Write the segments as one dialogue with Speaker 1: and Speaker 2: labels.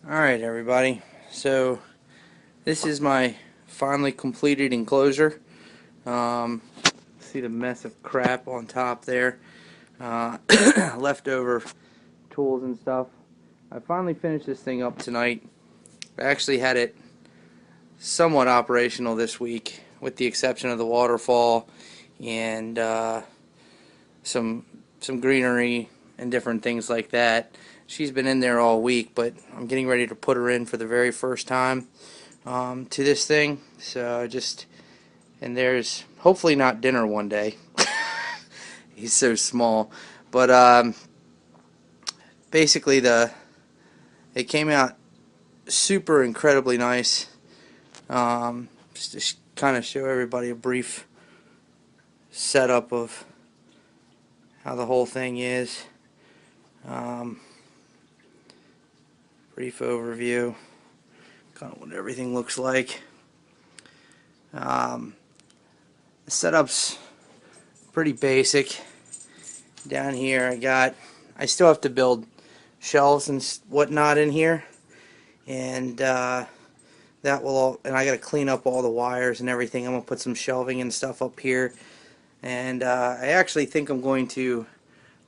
Speaker 1: Alright everybody, so this is my finally completed enclosure. See the mess of crap on top there, leftover tools and stuff. I finally finished this thing up tonight. I actually had it somewhat operational this week, with the exception of the waterfall and some greenery and different things like that. She's been in there all week, but I'm getting ready to put her in for the very first time to this thing. So and there's hopefully not dinner one day. He's so small, but basically it came out super incredibly nice. Just to kind of show everybody a brief setup of how the whole thing is. Brief overview, kind of what everything looks like. The setup's pretty basic. Down here I still have to build shelves and whatnot in here, and that will all, and I got to clean up all the wires and everything. I'm going to put some shelving and stuff up here, and I actually think I'm going to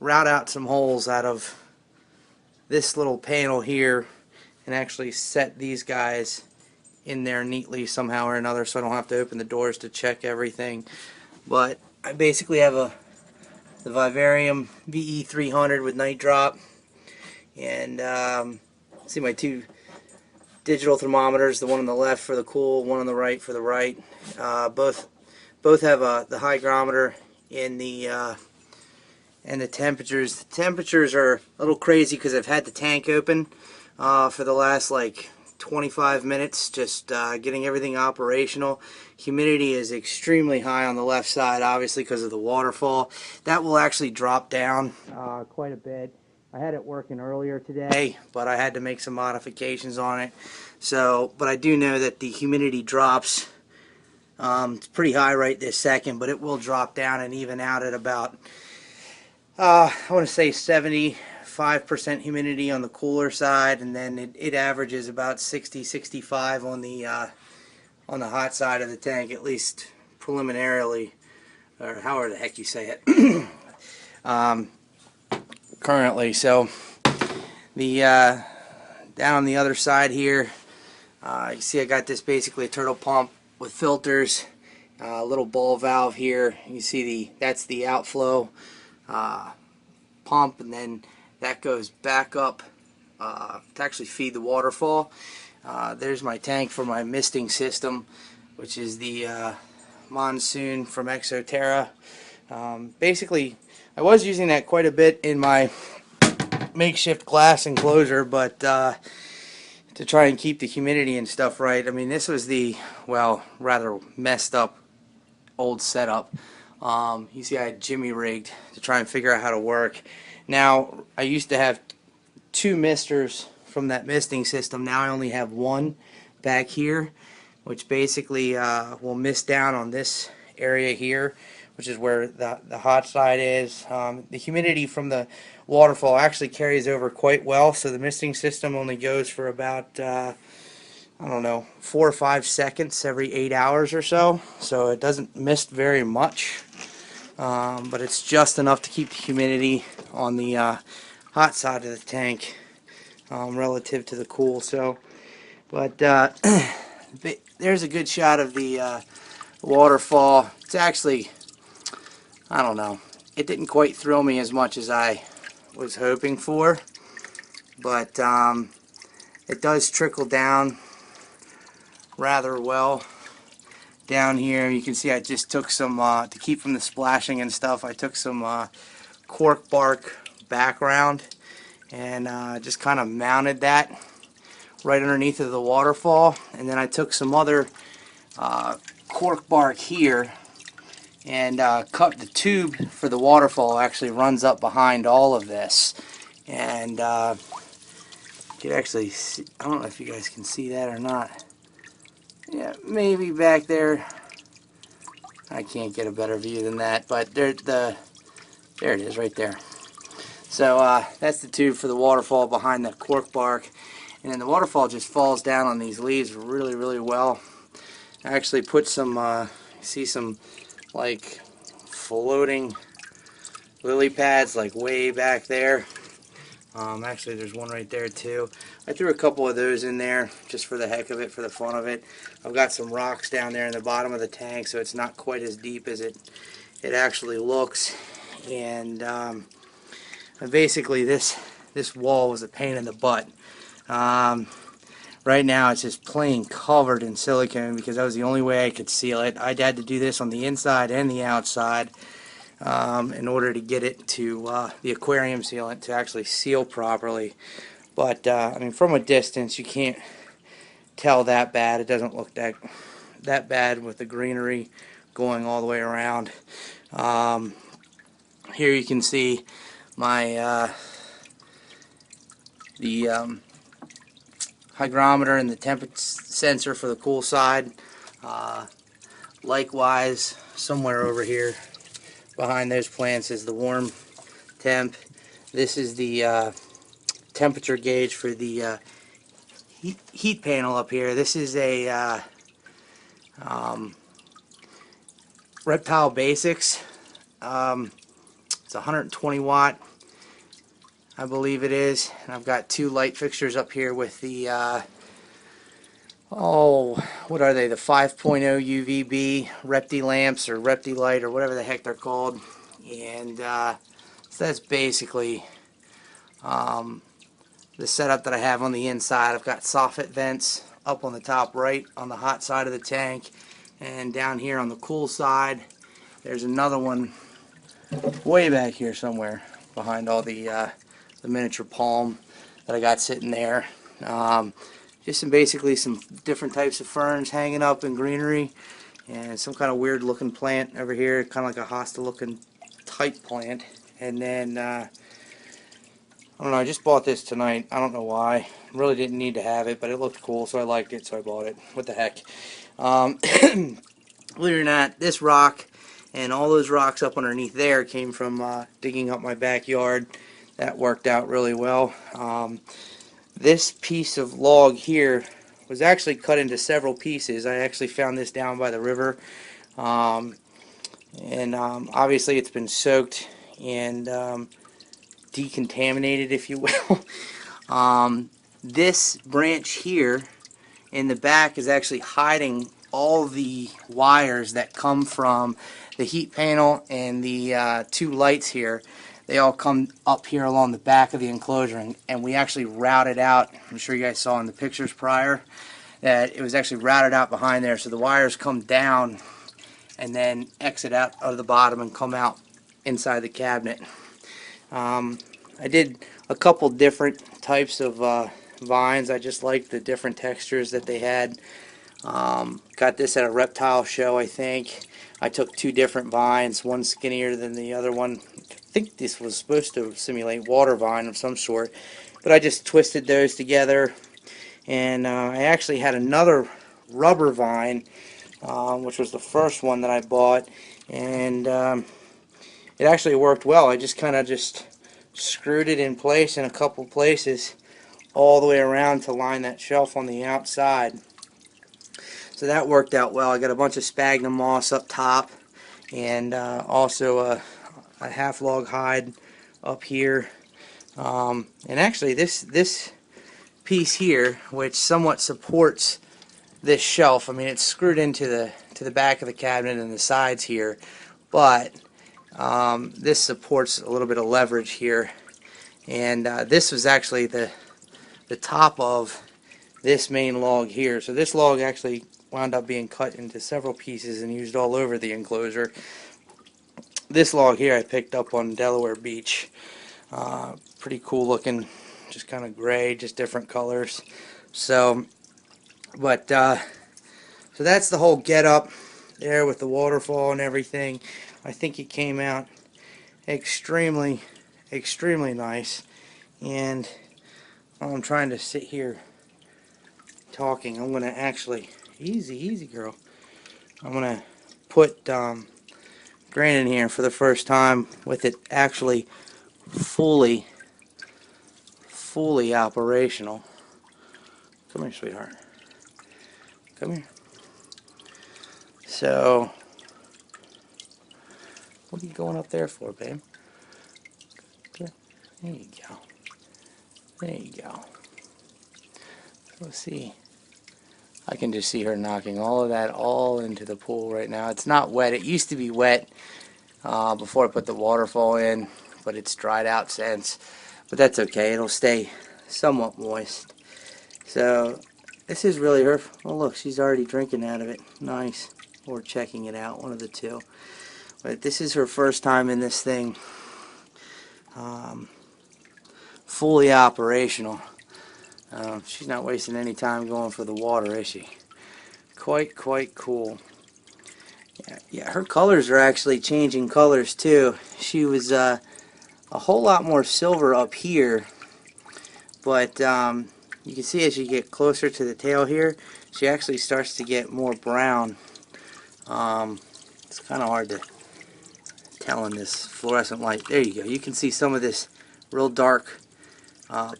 Speaker 1: route out some holes out of this little panel here and actually set these guys in there neatly somehow or another, so I don't have to open the doors to check everything. But I basically have the Vivarium VE300 with night drop, and see my two digital thermometers, the one on the left for the cool, one on the right for the right. Both have the hygrometer and the temperatures. The temperatures are a little crazy because I've had the tank open for the last like 25 minutes, just getting everything operational. Humidity is extremely high on the left side, obviously because of the waterfall. That will actually drop down quite a bit. I had it working earlier today, but I had to make some modifications on it. So, but I do know that the humidity drops. It's pretty high right this second, but it will drop down and even out at about I want to say 75% humidity on the cooler side, and then it averages about 60-65 on the hot side of the tank, at least preliminarily, or however the heck you say it. Currently. So the down on the other side here, you see I got this basically a turtle pump with filters, a little ball valve here. You see that's the outflow pump, and then that goes back up to actually feed the waterfall. There's my tank for my misting system, which is the Monsoon from Exoterra. Basically, I was using that quite a bit in my makeshift glass enclosure, but to try and keep the humidity and stuff right. I mean, this was the, well, rather messed up old setup. You see I had Jimmy rigged to try and figure out how to work. Now, I used to have two misters from that misting system. Now I only have one back here, which basically will mist down on this area here, which is where the hot side is. The humidity from the waterfall actually carries over quite well, so the misting system only goes for about I don't know, 4 or 5 seconds every 8 hours or so. So it doesn't mist very much, but it's just enough to keep the humidity on the hot side of the tank relative to the cool. So, but there's a good shot of the waterfall. It's actually, I don't know, it didn't quite thrill me as much as I was hoping for, but it does trickle down rather well down here. You can see I just took some to keep from the splashing and stuff. I took some cork bark background and just kind of mounted that right underneath of the waterfall, and then I took some other cork bark here and cut the tube for the waterfall. Actually runs up behind all of this, and you can actually see, I don't know if you guys can see that or not. Yeah, maybe back there. I can't get a better view than that, but there it is right there. So that's the tube for the waterfall behind the cork bark. and then the waterfall just falls down on these leaves really, really well. I actually put some, see some like floating lily pads like way back there. Actually, there's one right there too. I threw a couple of those in there just for the heck of it, for the fun of it. I've got some rocks down there in the bottom of the tank, so it's not quite as deep as it actually looks. And basically, this wall was a pain in the butt. Right now, it's just plain covered in silicone because that was the only way I could seal it. I had to do this on the inside and the outside. In order to get it to the aquarium sealant to actually seal properly. But I mean, from a distance you can't tell that bad. It doesn't look that bad with the greenery going all the way around. Here you can see my the hygrometer and the temperature sensor for the cool side. Likewise, somewhere over here behind those plants is the warm temp. This is the temperature gauge for the heat panel up here. This is a Reptile Basics. It's 120 watt, I believe it is. And I've got two light fixtures up here with the what are they? The 5.0 UVB Repti lamps or Repti light or whatever the heck they're called. And so that's basically the setup that I have on the inside. I've got soffit vents up on the top right on the hot side of the tank, and down here on the cool side there's another one way back here somewhere behind all the miniature palm that I got sitting there. Just basically some different types of ferns hanging up in greenery, and some kind of weird looking plant over here, kind of like a hostile looking type plant. And then I don't know, I just bought this tonight. I don't know why. Really didn't need to have it, but it looked cool, so I liked it, so I bought it. What the heck. Believe it or not, this rock and all those rocks up underneath there came from digging up my backyard. That worked out really well. This piece of log here was actually cut into several pieces. I actually found this down by the river. Obviously it's been soaked and decontaminated, if you will. This branch here in the back is actually hiding all the wires that come from the heat panel and the two lights here. They all come up here along the back of the enclosure, and we actually routed out. I'm sure you guys saw in the pictures prior that it was actually routed out behind there, so the wires come down and then exit out of the bottom and come out inside the cabinet. I did a couple different types of vines. I just liked the different textures that they had. Got this at a reptile show, I think. I took two different vines, one skinnier than the other one. I think this was supposed to simulate water vine of some sort, but I just twisted those together. And I actually had another rubber vine, which was the first one that I bought, and it actually worked well. I just kind of screwed it in place in a couple places all the way around to line that shelf on the outside. So that worked out well. I got a bunch of sphagnum moss up top, and also a half log hide up here. And actually this piece here, which somewhat supports this shelf, I mean it's screwed into the back of the cabinet and the sides here, but this supports a little bit of leverage here. And this was actually the top of this main log here. So this log actually wound up being cut into several pieces and used all over the enclosure. This log here I picked up on Delaware Beach. Pretty cool looking, just kind of gray, just different colors. So, but so that's the whole get up there with the waterfall and everything. I think it came out extremely nice. And while I'm trying to sit here talking, I'm going to actually, easy girl, I'm going to put Gran in here for the first time with it actually fully operational. Come here, sweetheart. Come here. So, what are you going up there for, babe? There you go. There you go. Let's see. I can just see her knocking all of that all into the pool right now. It's not wet. It used to be wet before I put the waterfall in, but it's dried out since. But that's okay. It'll stay somewhat moist. So this is really her. Oh, look, she's already drinking out of it. Nice. Or checking it out, one of the two. But this is her first time in this thing fully operational. She's not wasting any time going for the water, is she? Quite cool. Yeah, her colors are actually changing colors too. She was a whole lot more silver up here, but you can see as you get closer to the tail here, she actually starts to get more brown. It's kind of hard to tell in this fluorescent light. There you go. You can see some of this real dark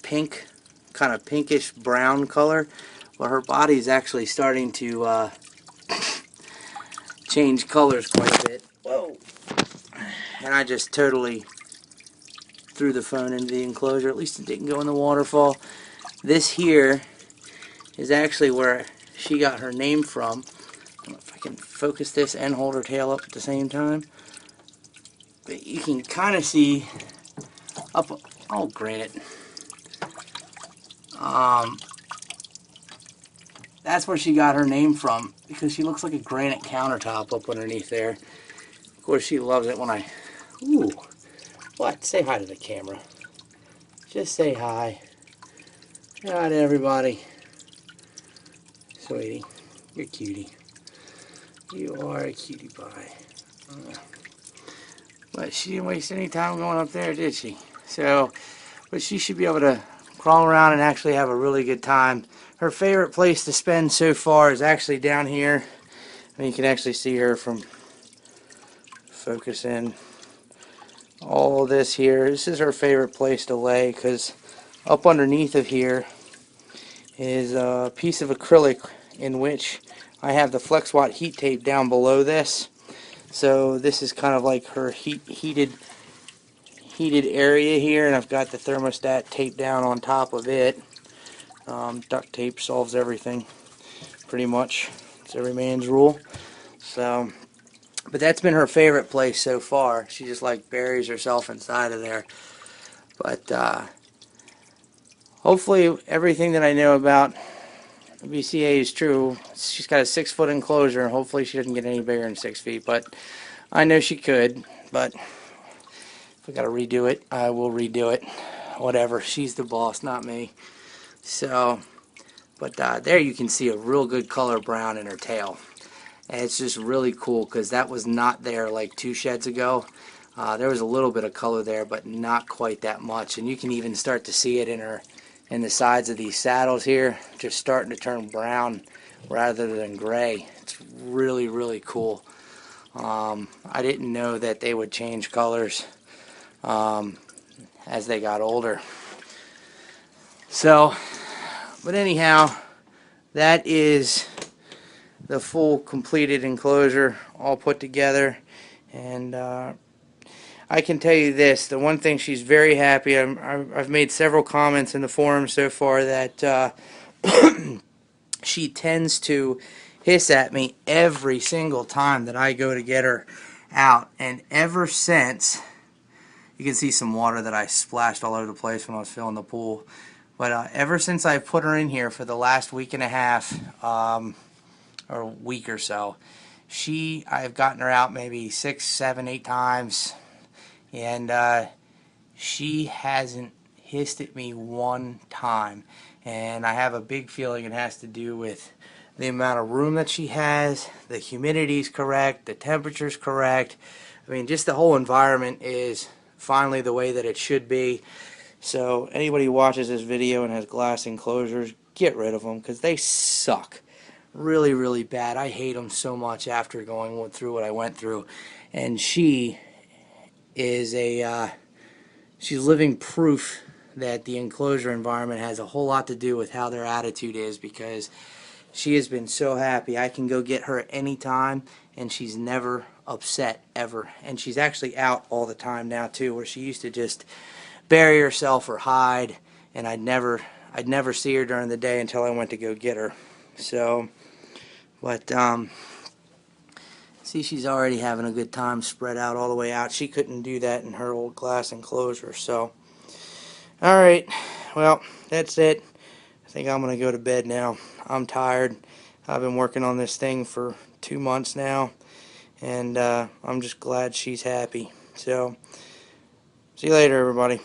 Speaker 1: pink, kind of pinkish brown color. Well, her body's actually starting to change colors quite a bit. Whoa! And I just totally threw the phone into the enclosure. At least it didn't go in the waterfall. This here is actually where she got her name from. I don't know if I can focus this and hold her tail up at the same time. But you can kind of see up. Oh, granite. That's where she got her name from, because she looks like a granite countertop up underneath there. Of course, she loves it when I... Ooh. What? Say hi to the camera. Just say hi. Say hi to everybody. Sweetie, you're a cutie. You are a cutie pie. But she didn't waste any time going up there, did she? So, but she should be able to crawl around and actually have a really good time. Her favorite place to spend so far is actually down here. And you can actually see her from focusing all this here. This is her favorite place to lay, because up underneath of here is a piece of acrylic in which I have the FlexWatt heat tape down below this. So this is kind of like her heated area here, and I've got the thermostat taped down on top of it. Duct tape solves everything, pretty much. It's every man's rule. So, but that's been her favorite place so far. She just like buries herself inside of there. But hopefully everything that I know about BCA is true. She's got a 6-foot enclosure, and hopefully she doesn't get any bigger than 6 feet. But I know she could. But if I got to redo it, I will redo it. Whatever. She's the boss, not me. So, but there you can see a real good color brown in her tail. And it's just really cool, because that was not there like 2 sheds ago. There was a little bit of color there, but not quite that much. And you can even start to see it in the sides of these saddles here, just starting to turn brown rather than gray. It's really cool. I didn't know that they would change colors as they got older. So, but anyhow, that is the full completed enclosure all put together. And I can tell you this, the one thing she's very happy, I've made several comments in the forum so far that she tends to hiss at me every single time that I go to get her out. And ever since, you can see some water that I splashed all over the place when I was filling the pool. But ever since I put her in here for the last week and a half, or a week or so, I've gotten her out maybe 6, 7, 8 times, and she hasn't hissed at me one time. And I have a big feeling it has to do with the amount of room that she has, the humidity's correct, the temperature's correct. I mean, just the whole environment is finally the way that it should be. So anybody who watches this video and has glass enclosures, get rid of them, because they suck. Really bad. I hate them so much after going through what I went through. And she is she's living proof that the enclosure environment has a whole lot to do with how their attitude is, because she has been so happy. I can go get her at any time, and she's never upset, ever. And she's actually out all the time now, too, where she used to just bury herself or hide, and I'd never see her during the day until I went to go get her. So, but, see, she's already having a good time spread out all the way out. She couldn't do that in her old glass enclosure. So, alright, well, that's it. I think I'm going to go to bed now. I'm tired. I've been working on this thing for 2 months now, and I'm just glad she's happy. So, see you later, everybody.